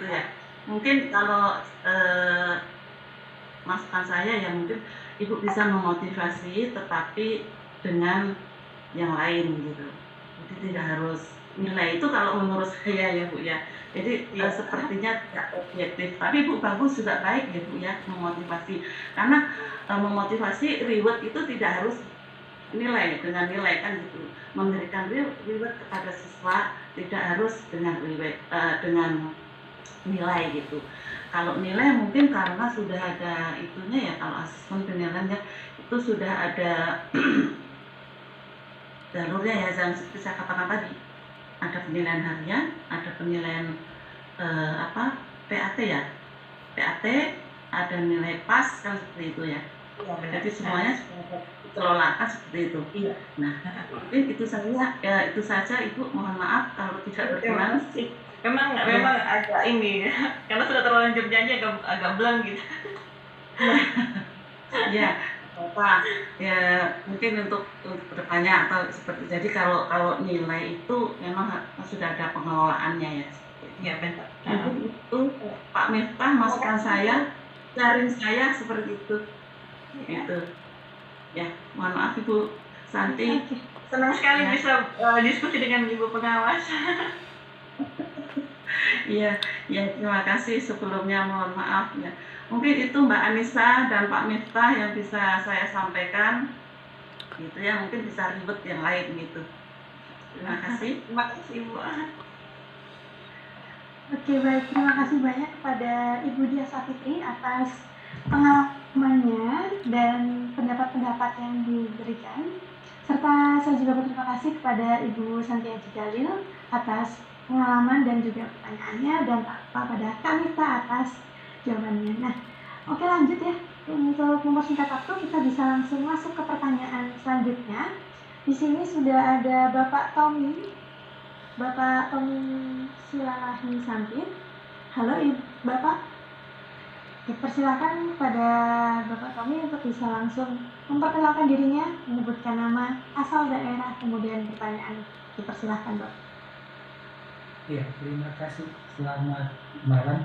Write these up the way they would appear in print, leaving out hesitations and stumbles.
itu ya. Mungkin kalau masukan saya ya mungkin Ibu bisa memotivasi tetapi dengan yang lain gitu. Jadi tidak harus nilai itu kalau menurut saya ya Bu ya. Jadi sepertinya tidak objektif. Tapi Bu bagus juga baik ya Bu ya memotivasi. Karena memotivasi reward itu tidak harus nilai dengan nilai kan gitu. Memberikan reward kepada siswa tidak harus dengan dengan nilai gitu. Kalau nilai mungkin karena sudah ada itunya ya, kalau asesmen penilaiannya itu sudah ada jalurnya ya, yang seperti saya katakan tadi. Ada penilaian harian, ada penilaian PAT ya. PAT, ada nilai pas kan seperti itu ya. Jadi semuanya dikelolakan seperti itu. Iya. Nah, mungkin itu saja Ibu, mohon maaf kalau tidak berkenan. Memang agak ini karena sudah terlanjur janji agak blank gitu. Ya, apa ya mungkin untuk bertanya atau seperti jadi kalau nilai itu memang sudah ada pengelolaannya ya. Iya benar. Mungkin itu Pak Miftah masukan saya, sharing saya seperti itu. Itu. Ya, mohon maaf Ibu Santi. Senang sekali bisa diskusi dengan Ibu pengawas. Iya, terima kasih sebelumnya, mohon maaf ya. Mungkin itu Mbak Anissa dan Pak Miftah yang bisa saya sampaikan. Gitu ya, mungkin bisa ribet yang lain gitu. Terima kasih. Terima kasih Ibu. Oke, baik. Terima kasih banyak kepada Ibu Diah Sapitri atas pengalamannya dan pendapat-pendapat yang diberikan. Serta saya juga berterima kasih kepada Ibu Santi Haji Jalil atas pengalaman dan juga pertanyaannya, dan pada Kak Miftah atas jawabannya. Nah, oke lanjut ya. Untuk mempersingkat waktu, kita bisa langsung masuk ke pertanyaan selanjutnya. Di sini sudah ada Bapak Tommy Silalahi Sampit. Halo Bapak. Dipersilakan pada Bapak Tommy untuk bisa langsung memperkenalkan dirinya, menyebutkan nama, asal daerah, kemudian pertanyaan. Dipersilakan Bapak. Ya, terima kasih. Selamat malam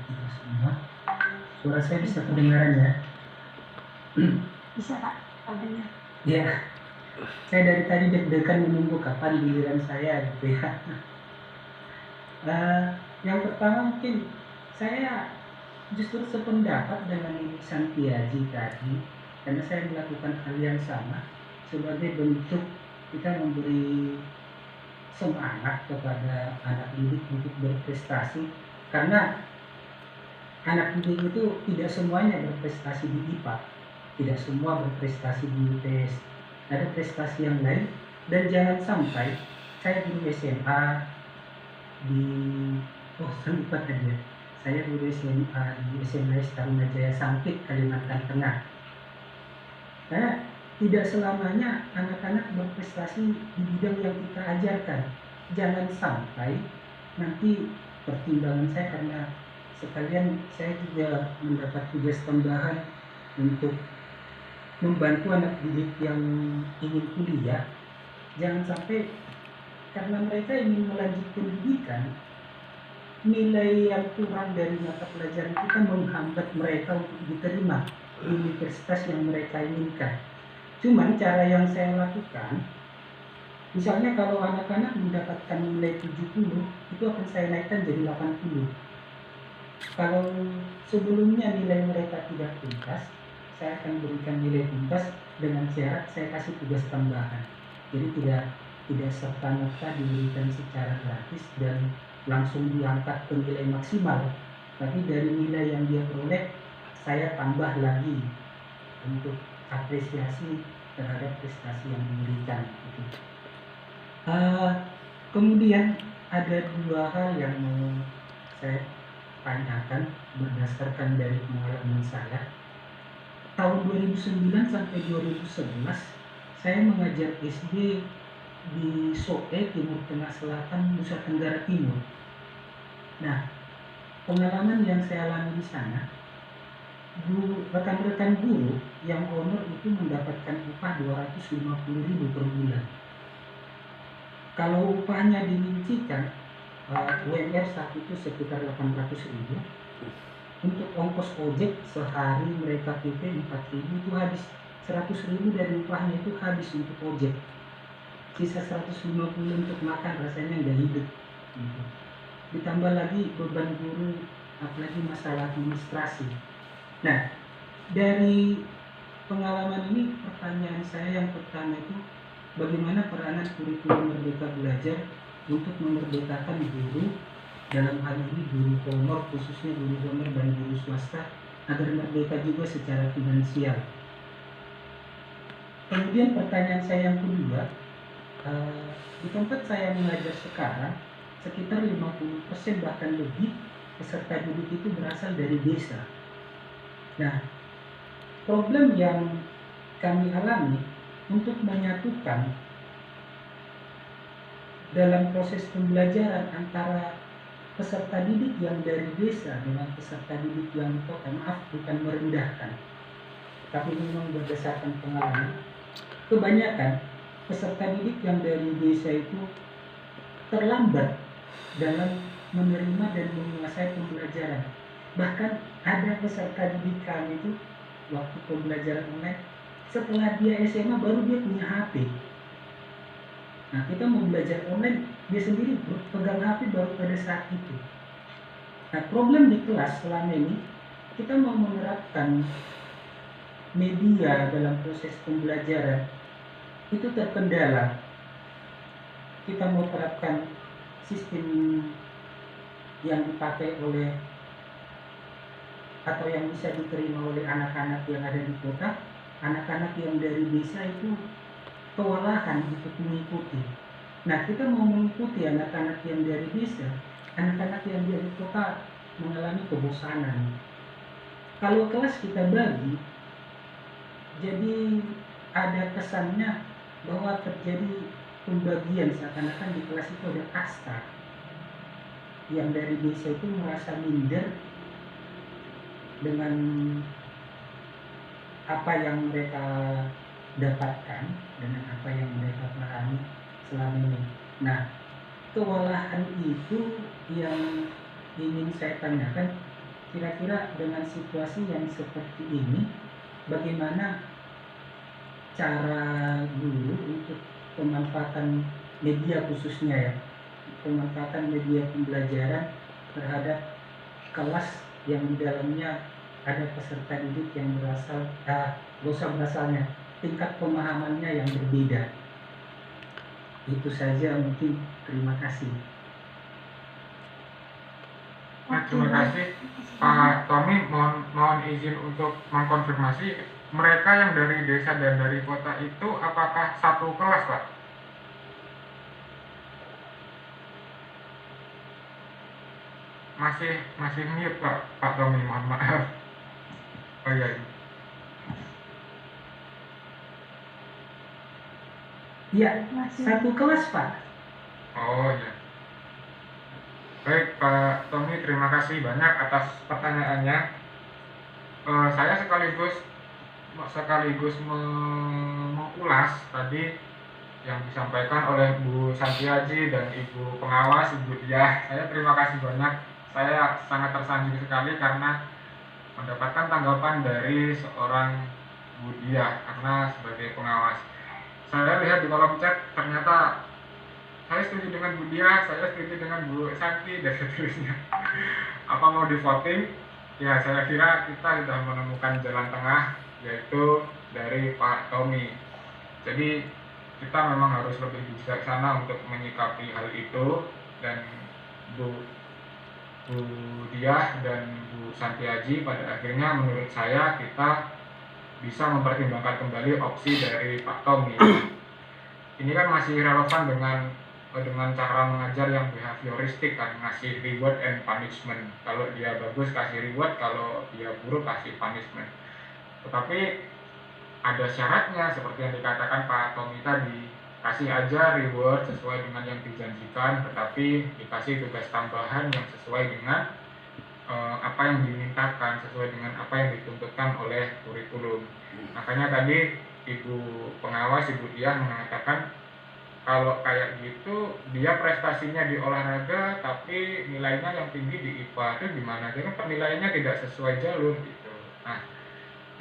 kita semua. Suara saya bisa kedengaran ya? Bisa Pak, dengar. Ya, saya dari tadi deg-degan menunggu kapan giliran saya gitu ya. Yang pertama mungkin saya justru sependapat dengan Ibu Santi Haji tadi, karena saya melakukan hal yang sama sebagai bentuk kita memberi semangat kepada anak didik untuk berprestasi, karena anak didik itu tidak semuanya berprestasi di IPA, tidak semua berprestasi di UTS, ada prestasi yang lain. Dan jangan sampai saya guru SMA saya guru SMA di SMAS Tarunajaya Sampit, Kalimantan Tengah. Karena tidak selamanya anak-anak berprestasi di bidang yang kita ajarkan. Jangan sampai nanti pertimbangan saya, karena sekalian saya juga mendapat tugas tambahan untuk membantu anak didik yang ingin kuliah. Jangan sampai karena mereka ingin melanjutkan pendidikan, nilai yang kurang dari mata pelajaran kita menghambat mereka untuk diterima di universitas yang mereka inginkan. Cuman cara yang saya lakukan, misalnya kalau anak-anak mendapatkan nilai 70, itu akan saya naikkan jadi 80. Kalau sebelumnya nilai mereka tidak tuntas, saya akan berikan nilai tuntas dengan syarat saya kasih tugas tambahan. Jadi tidak serta-merta diberikan secara gratis dan langsung diangkat ke nilai maksimal, tapi dari nilai yang dia peroleh saya tambah lagi untuk apresiasi terhadap prestasi yang diberikan. Kemudian ada dua hal yang mau saya tanyakan berdasarkan dari pengalaman saya. Tahun 2009 sampai 2011 saya mengajar SD di Soe, Timur Tengah Selatan, Nusa Tenggara Timur. Nah, pengalaman yang saya alami di sana, rekan-rekan guru yang honor itu mendapatkan upah 250.000 per bulan. Kalau upahnya dirincikan, UMR saat itu sekitar 800.000. Untuk ongkos ojek sehari mereka PP 4.000 itu habis 100.000 dari upahnya itu habis untuk ojek. Sisa 150 untuk makan, rasanya nggak hidup. Gitu. Ditambah lagi beban guru, apalagi masalah administrasi. Nah, dari pengalaman ini pertanyaan saya yang pertama itu bagaimana peranan kurikulum Merdeka Belajar untuk memerdekakan guru, dalam hal ini guru honor, khususnya guru honor dan guru swasta, agar merdeka juga secara finansial. Kemudian pertanyaan saya yang kedua, di tempat saya mengajar sekarang sekitar 50% bahkan lebih peserta didik itu berasal dari desa. Nah, problem yang kami alami untuk menyatukan dalam proses pembelajaran antara peserta didik yang dari desa dengan peserta didik yang di kota, maaf bukan merendahkan, tapi memang berdasarkan pengalaman, kebanyakan peserta didik yang dari desa itu terlambat dalam menerima dan menguasai pembelajaran. Bahkan ada peserta didik kami itu waktu pembelajaran online, setelah dia SMA baru dia punya HP. Nah, kita mau belajar online, dia sendiri pegang HP baru pada saat itu. Nah, problem di kelas selama ini, kita mau menerapkan media dalam proses pembelajaran itu terkendala. Kita mau terapkan sistem yang dipakai oleh atau yang bisa diterima oleh anak-anak yang ada di kota, anak-anak yang dari desa itu kewalahan untuk mengikuti. Nah, kita mau mengikuti anak-anak yang dari desa, anak-anak yang dari kota mengalami kebosanan. Kalau kelas kita bagi, jadi ada kesannya bahwa terjadi pembagian, seakan-akan di kelas itu ada kasta. Yang dari desa itu merasa minder dengan apa yang mereka dapatkan, dengan apa yang mereka pahami selama ini. Nah, kewalahan itu yang ingin saya tanyakan, kira-kira dengan situasi yang seperti ini, bagaimana cara guru untuk pemanfaatan media, khususnya ya, pemanfaatan media pembelajaran terhadap kelas yang di dalamnya ada peserta didik yang berasal, berasalnya, tingkat pemahamannya yang berbeda. Itu saja mungkin. Terima kasih. Terima kasih Pak Tommy. Mohon izin untuk mengkonfirmasi, mereka yang dari desa dan dari kota itu apakah satu kelas, Pak? Masih mute Pak Tommy, mohon maaf. Oh iya. Iya, satu kelas Pak. Oh iya. Baik Pak Tommy, terima kasih banyak atas pertanyaannya. Saya sekaligus mengulas tadi yang disampaikan oleh Bu Santiaji dan Ibu Pengawas, Ibu Diah. Saya terima kasih banyak. Saya sangat tersanjung sekali karena mendapatkan tanggapan dari seorang Bu Diah karena sebagai pengawas. Saya lihat di kolom chat, ternyata saya setuju dengan Bu Diah, saya setuju dengan Bu Santi, dan seterusnya. Apa mau di voting? Ya, saya kira kita sudah menemukan jalan tengah, yaitu dari Pak Tommy. Jadi kita memang harus lebih bijaksana untuk menyikapi hal itu, dan Bu Diah dan Bu Santiaji pada akhirnya menurut saya kita bisa mempertimbangkan kembali opsi dari Pak Tommy. Ini kan masih relevan dengan cara mengajar yang behavioristik, kan, ngasih reward and punishment. Kalau dia bagus kasih reward, kalau dia buruk kasih punishment. Tetapi ada syaratnya seperti yang dikatakan Pak Tommy tadi, kasih aja reward sesuai dengan yang dijanjikan, tetapi dikasih tugas tambahan yang sesuai dengan apa yang dimintakan, sesuai dengan apa yang dituntutkan oleh kurikulum. Makanya tadi Ibu Pengawas, Ibu Diah mengatakan kalau kayak gitu dia prestasinya di olahraga tapi nilainya yang tinggi di IPA, itu gimana? Jadi penilaiannya tidak sesuai jalur gitu. Nah,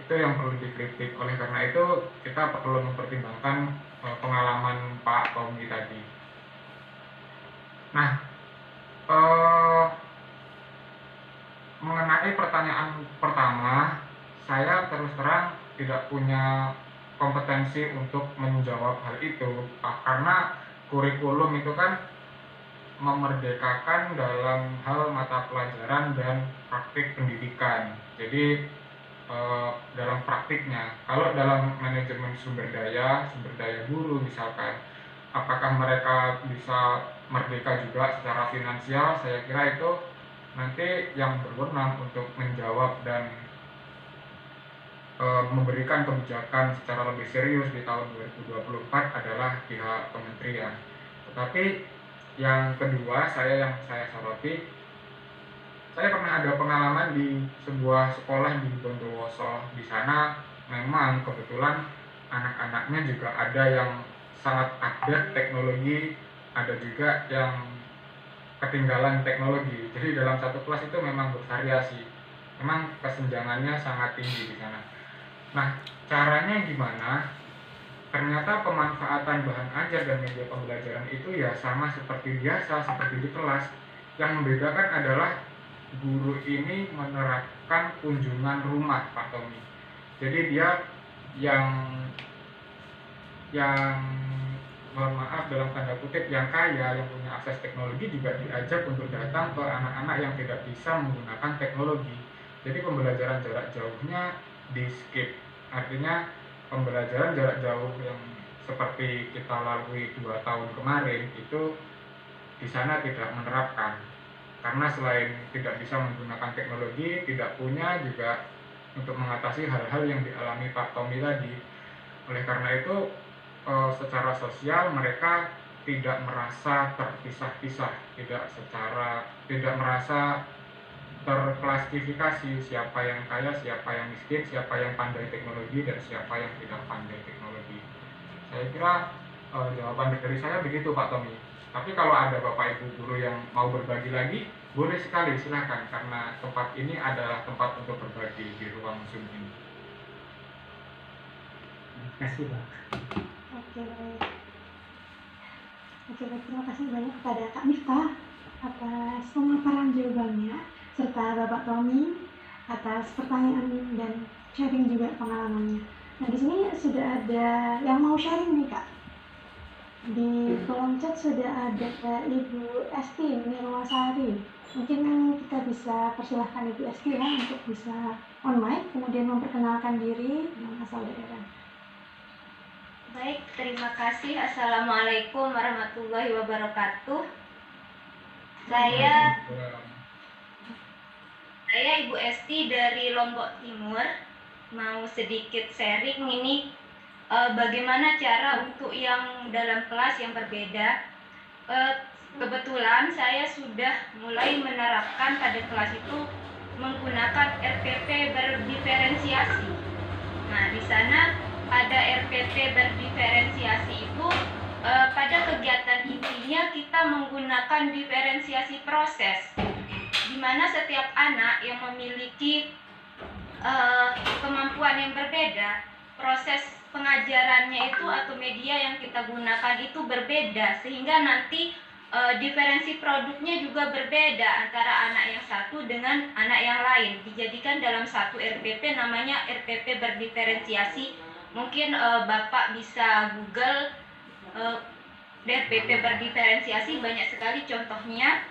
itu yang perlu dikritik. Oleh karena itu kita perlu mempertimbangkan pengalaman Pak Tommy tadi. Nah, eh, mengenai pertanyaan pertama, saya terus terang tidak punya kompetensi untuk menjawab hal itu, karena kurikulum itu kan memerdekakan dalam hal mata pelajaran dan praktik pendidikan. Jadi dalam praktiknya, kalau dalam manajemen sumber daya guru misalkan, apakah mereka bisa merdeka juga secara finansial? Saya kira itu nanti yang berwenang untuk menjawab dan memberikan kebijakan secara lebih serius di tahun 2024 adalah pihak kementerian. Tetapi yang kedua yang saya soroti, saya pernah ada pengalaman di sebuah sekolah di Bondowoso. Di sana memang kebetulan anak-anaknya juga ada yang sangat update teknologi, ada juga yang ketinggalan teknologi. Jadi dalam satu kelas itu memang bervariasi. Memang kesenjangannya sangat tinggi di sana. Nah, caranya gimana? Ternyata pemanfaatan bahan ajar dan media pembelajaran itu ya sama seperti biasa, seperti di kelas. Yang membedakan adalah guru ini menerapkan kunjungan rumah, Pak Tommy. Jadi dia yang mohon maaf dalam tanda kutip yang kaya, yang punya akses teknologi juga diajak untuk datang ke anak-anak yang tidak bisa menggunakan teknologi. Jadi pembelajaran jarak jauhnya di skip. Artinya pembelajaran jarak jauh yang seperti kita lalui 2 tahun kemarin itu di sana tidak menerapkan. Karena selain tidak bisa menggunakan teknologi, tidak punya juga untuk mengatasi hal-hal yang dialami Pak Tommy tadi. Oleh karena itu secara sosial mereka tidak merasa terpisah-pisah, tidak merasa terklasifikasi siapa yang kaya, siapa yang miskin, siapa yang pandai teknologi dan siapa yang tidak pandai teknologi. Saya kira jawaban dari saya begitu, Pak Tommy. Tapi kalau ada Bapak Ibu guru yang mau berbagi lagi, boleh sekali, silakan, karena tempat ini adalah tempat untuk berbagi di ruang Zoom ini. Terima kasih, Pak. Oke, baik. Oke, baik. Terima kasih banyak kepada Kak Miftah atas pemaparan jawabannya, serta Bapak Tommy atas pertanyaan dan sharing juga pengalamannya. Nah, di sini sudah ada yang mau sharing nih, Kak. Di kolom chat sudah ada Ibu Esti Nirwasari. Mungkin kita bisa persilahkan Ibu Esti ya untuk bisa on mic, kemudian memperkenalkan diri dan asal daerah. Baik, terima kasih. Assalamualaikum warahmatullahi wabarakatuh. Saya Ibu Esti dari Lombok Timur. Mau sedikit sharing ini bagaimana cara untuk yang dalam kelas yang berbeda. Kebetulan saya sudah mulai menerapkan pada kelas itu menggunakan RPP berdiferensiasi. Nah, di sana pada RPP berdiferensiasi itu pada kegiatan intinya kita menggunakan diferensiasi proses, di mana setiap anak yang memiliki kemampuan yang berbeda, proses pengajarannya itu atau media yang kita gunakan itu berbeda, sehingga nanti diferensi produknya juga berbeda antara anak yang satu dengan anak yang lain. Dijadikan dalam satu RPP, namanya RPP berdiferensiasi. Mungkin Bapak bisa Google RPP berdiferensiasi, banyak sekali contohnya.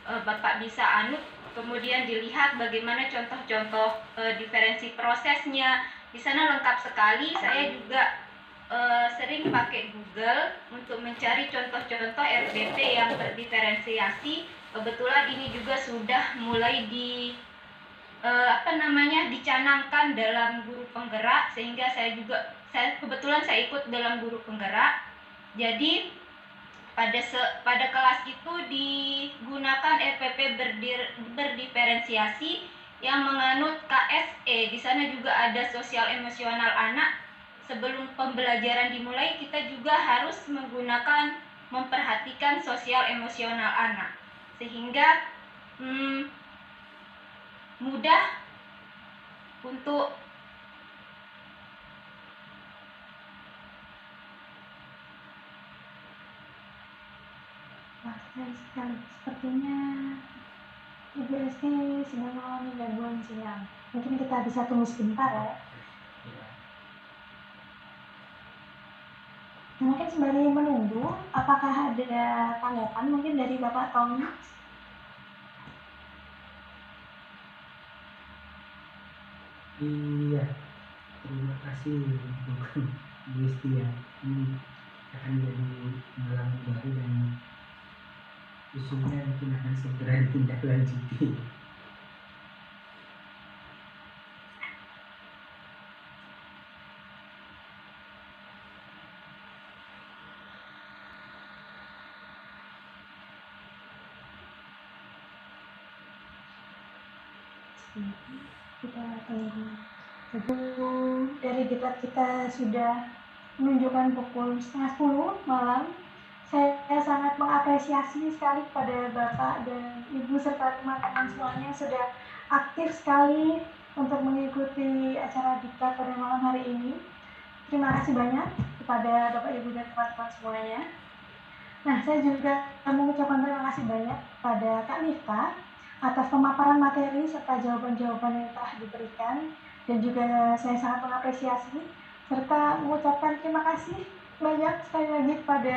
Bapak bisa anut, kemudian dilihat bagaimana contoh-contoh diferensi prosesnya. Di sana lengkap sekali. Saya juga sering pakai Google untuk mencari contoh-contoh RPP yang berdiferensiasi. Kebetulan ini juga sudah mulai dicanangkan dalam guru penggerak, sehingga saya kebetulan ikut dalam guru penggerak. Jadi pada kelas itu digunakan RPP berdiferensiasi yang menganut KSE. Di sana juga ada sosial emosional anak, sebelum pembelajaran dimulai kita juga harus memperhatikan sosial emosional anak sehingga mudah untuk sekali. Sepertinya Ibu Esti sedang mengalami gangguan sinyal. Mungkin kita bisa tunggu sebentar ya. Mungkin sembari menunggu, apakah ada tanggapan mungkin dari Bapak Tommy? Iya, terima kasih Bu Esti ya. Ini akan jadi malam baru dan isunya mungkin akan segera ditindaklanjuti. Kita tunggu. Dari diklat kita sudah menunjukkan pukul 9:30 malam. Saya sangat mengapresiasi sekali pada Bapak dan Ibu serta teman-teman semuanya sudah aktif sekali untuk mengikuti acara diklat pada malam hari ini. Terima kasih banyak kepada Bapak Ibu dan teman-teman semuanya. Nah, saya juga mengucapkan terima kasih banyak pada Kak Nifta atas pemaparan materi serta jawaban-jawaban yang telah diberikan, dan juga saya sangat mengapresiasi serta mengucapkan terima kasih banyak sekali lagi kepada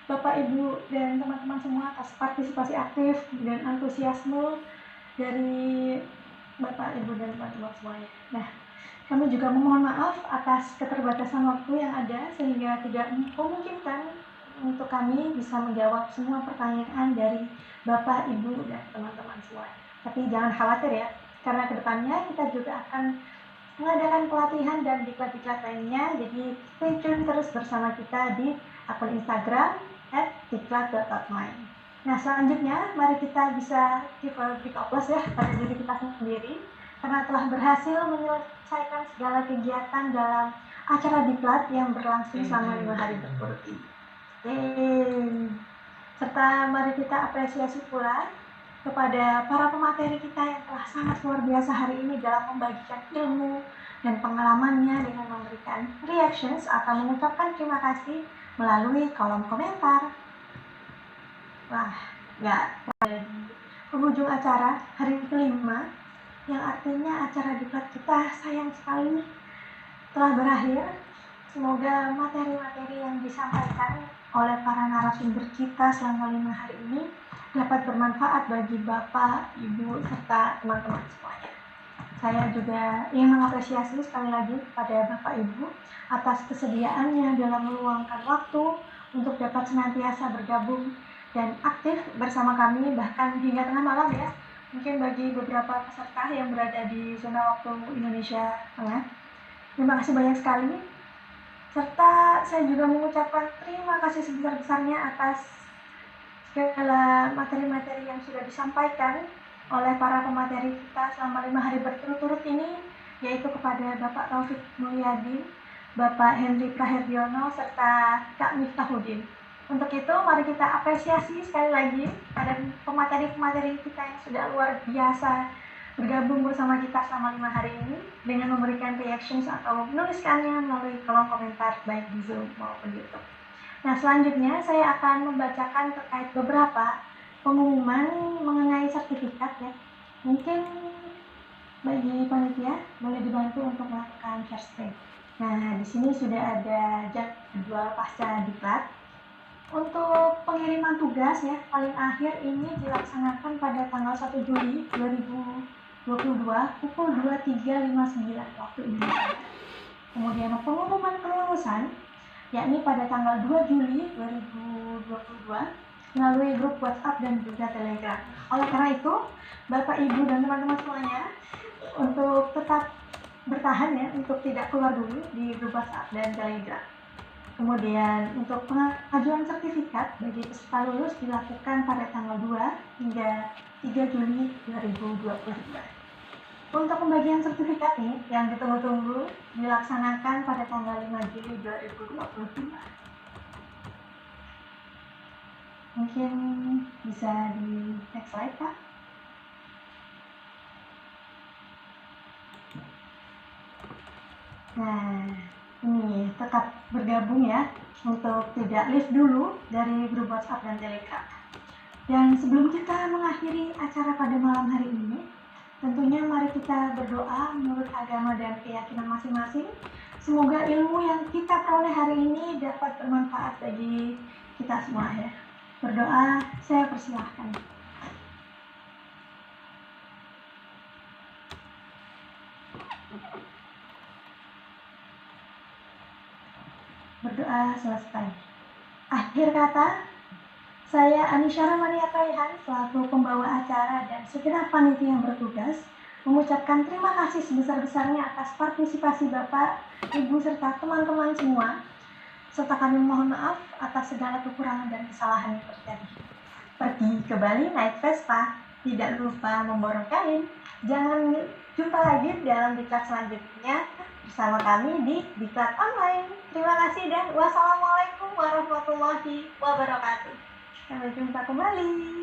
Bapak Ibu dan teman-teman semua atas partisipasi aktif dan antusiasme dari Bapak Ibu dan teman-teman semuanya. Nah, kami juga memohon maaf atas keterbatasan waktu yang ada sehingga tidak memungkinkan untuk kami bisa menjawab semua pertanyaan dari Bapak, Ibu, dan teman-teman semua. Tapi jangan khawatir ya, karena kedepannya kita juga akan mengadakan pelatihan dan diklat-diklat lainnya. Jadi stay tune terus bersama kita di akun Instagram @diklat.online. Nah, selanjutnya mari kita bisa give a big applause ya pada diri kita sendiri karena telah berhasil menyelesaikan segala kegiatan dalam acara diklat yang berlangsung selama 5 hari berturut ini. Serta mari kita apresiasi pula kepada para pemateri kita yang telah sangat luar biasa hari ini dalam membagikan ilmu dan pengalamannya dengan memberikan reactions atau mengucapkan terima kasih melalui kolom komentar. Wah, nggak pada penghujung acara hari kelima, yang artinya acara diklat kita sayang sekali telah berakhir. Semoga materi-materi yang disampaikan oleh para narasumber kita selama 5 hari ini dapat bermanfaat bagi Bapak, Ibu, serta teman-teman semuanya. Saya juga ingin mengapresiasi sekali lagi kepada Bapak Ibu atas kesediaannya dalam meluangkan waktu untuk dapat senantiasa bergabung dan aktif bersama kami bahkan hingga tengah malam ya. Mungkin bagi beberapa peserta yang berada di zona waktu Indonesia Tengah. Terima kasih banyak sekali. Serta saya juga mengucapkan terima kasih sebesar-besarnya atas segala materi-materi yang sudah disampaikan oleh para pemateri kita selama 5 hari berturut-turut ini, yaitu kepada Bapak Taufik Mulyadin, Bapak Henry Praherdiono, serta Kak Miftahudin. Untuk itu, mari kita apresiasi sekali lagi pada pemateri-pemateri kita yang sudah luar biasa bergabung bersama kita selama 5 hari ini dengan memberikan reactions atau menuliskannya melalui kolom komentar baik di Zoom maupun YouTube. Nah, selanjutnya saya akan membacakan terkait beberapa pengumuman mengenai sertifikat ya. Mungkin bagi panitia boleh dibantu untuk melakukan share screen. Nah, di sini sudah ada jadwal pasca diklat. Untuk pengiriman tugas ya, paling akhir ini dilaksanakan pada tanggal 1 Juli 2022 pukul 23.59 waktu Indonesia. Kemudian pengumuman kelulusan yakni pada tanggal 2 Juli 2022 melalui grup WhatsApp dan juga Telegram. Oleh karena itu, Bapak, Ibu, dan teman-teman semuanya untuk tetap bertahan ya, untuk tidak keluar dulu di grup WhatsApp dan Telegram. Kemudian untuk pengajuan sertifikat bagi peserta lulus dilakukan pada tanggal 2 hingga 3 Juli 2022. Untuk pembagian sertifikat nih yang ditunggu-tunggu dilaksanakan pada tanggal 5 Juli 2022. Mungkin bisa di next slide, Kak. Nah, ini tetap bergabung ya untuk tidak leave dulu dari grup WhatsApp dan Telegram. Dan sebelum kita mengakhiri acara pada malam hari ini, tentunya mari kita berdoa menurut agama dan keyakinan masing-masing. Semoga ilmu yang kita peroleh hari ini dapat bermanfaat bagi kita semua ya. Berdoa, saya persilahkan. Berdoa selesai. Akhir kata, saya Anisyara Mania Kaihan selaku pembawa acara dan segenap panitia yang bertugas mengucapkan terima kasih sebesar-besarnya atas partisipasi Bapak, Ibu, serta teman-teman semua. Serta kami mohon maaf atas segala kekurangan dan kesalahan yang terjadi. Pergi ke Bali naik Vespa, tidak lupa memborong kain. Jangan jumpa lagi dalam diklat selanjutnya bersama kami di Diklat Online. Terima kasih dan wassalamualaikum warahmatullahi wabarakatuh. Sampai jumpa kembali.